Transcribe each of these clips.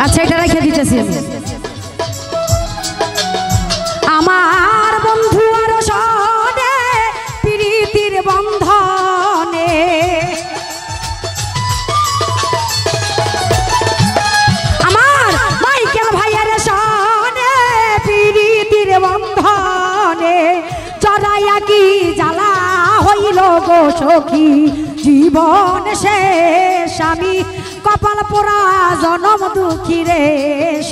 আচ্ছা এটা রেখে দিতেছি আমার বন্ধু আর সনে প্রীতির বন্ধনে আমার মাইকেল ভাইয়ের সনে প্রীতির বন্ধনে জড়াইয়া কি জ্বালা হইল গো সখী জীবন শেষ আমি কপাল পোড়া জনম দুঃখী রে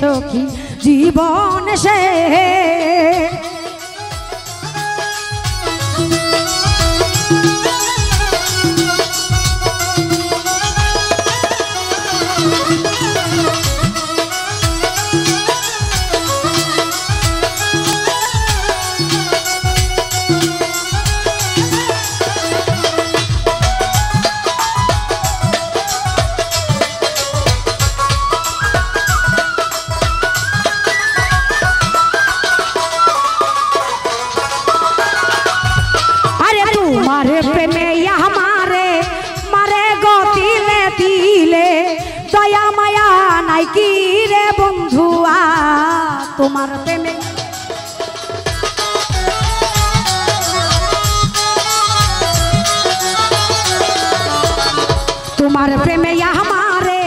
সখী জীবন শেষ मारे प्रेमे हमारे मारे गो तिले तिले दया माया नाई की रे बंधुआ तुम्हार प्रेमे तुम्हार प्रेमे हमारे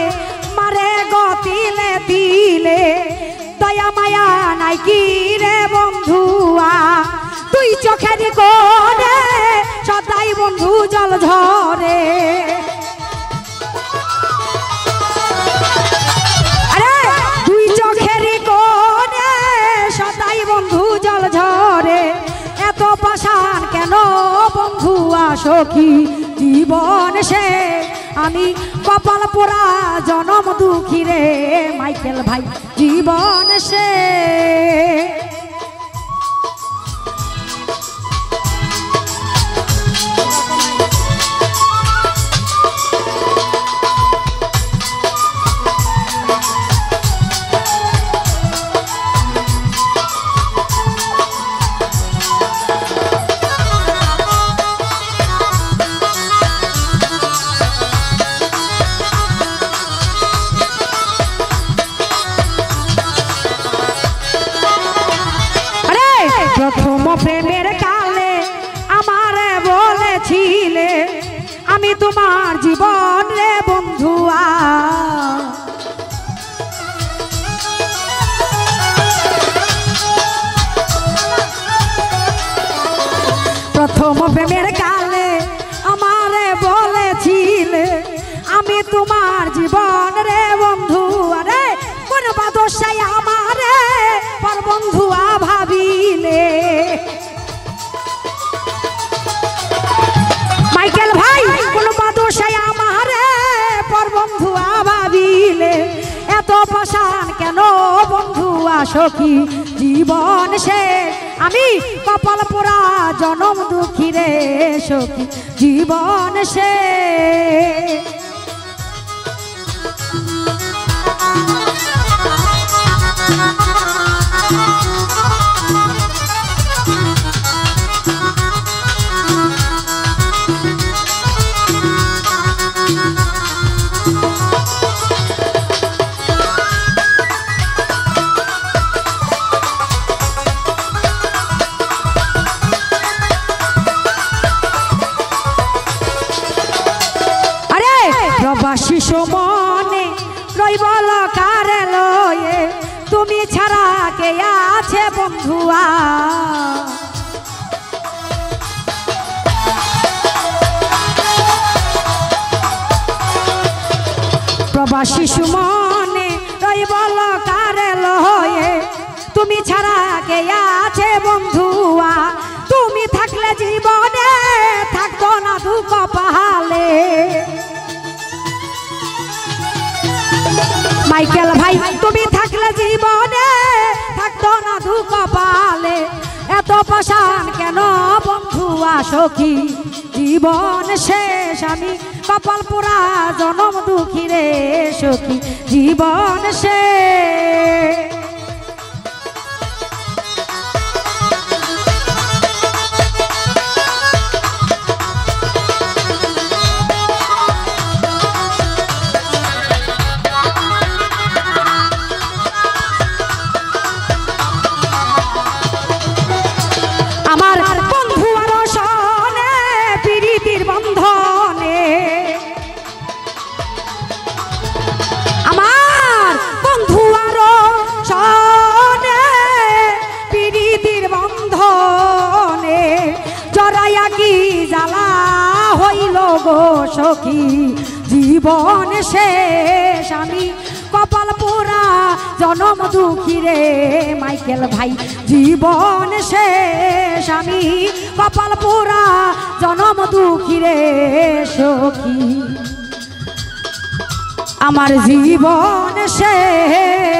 मारे गो तिले तिले दया माया नाई की रे बंधुआ तुई चोखेर कोणे सदाई बंधु जल झरे अरे तुई चोखेर कोणे सदाई बंधु जल झरे एत पाषाण केन बंधुआ सखी जीवन से आमी कपाल पोड़ा जनम दुखी रे माइकेल भाई जीवन से प्रथम प्रेमेर काले आमारे बोलेछिले आमी तुम्हार जीवन रे बंधुआ प्रथम प्रेमेर काले आमारे बोलेछिले आमी तुम्हार जीवन रे बंधुआ रे कोन बादशाय आमारे पर बंधुआ भाबिले माइकेल भाई कोन बादशाय आमारे पर बंधुआ भाबिले एत पाषाण केन बंधुआ सखी जीवन शेष आमी कपाल पोड़ा जनम दुखी रे सखी जीवन शेष प्रवासी मने रइबल कारे लये तुमी छाड़ा के आछे बंधुआ प्रवासी मने रइबल कारे लये तुमी छाड़ा के आछे बंधुआ तुमी थाकले जीवने थाकतो ना दुख पाले माइकेल भाई तुमी थाकले जीवने थाकतो ना दुख पाले एत पाषाण केन बंधुआ सखी जीवन शेष आमी कपाल पोड़ा जनम दुखी रे सखी जीवन शेष গো সখী জীবন শেষ আমি কপাল পোড়া জনম দুঃখী রে মাইকেল ভাই জীবন শেষ আমি কপাল পোড়া জনম দুঃখী রে সখী আমার জীবন শেষ।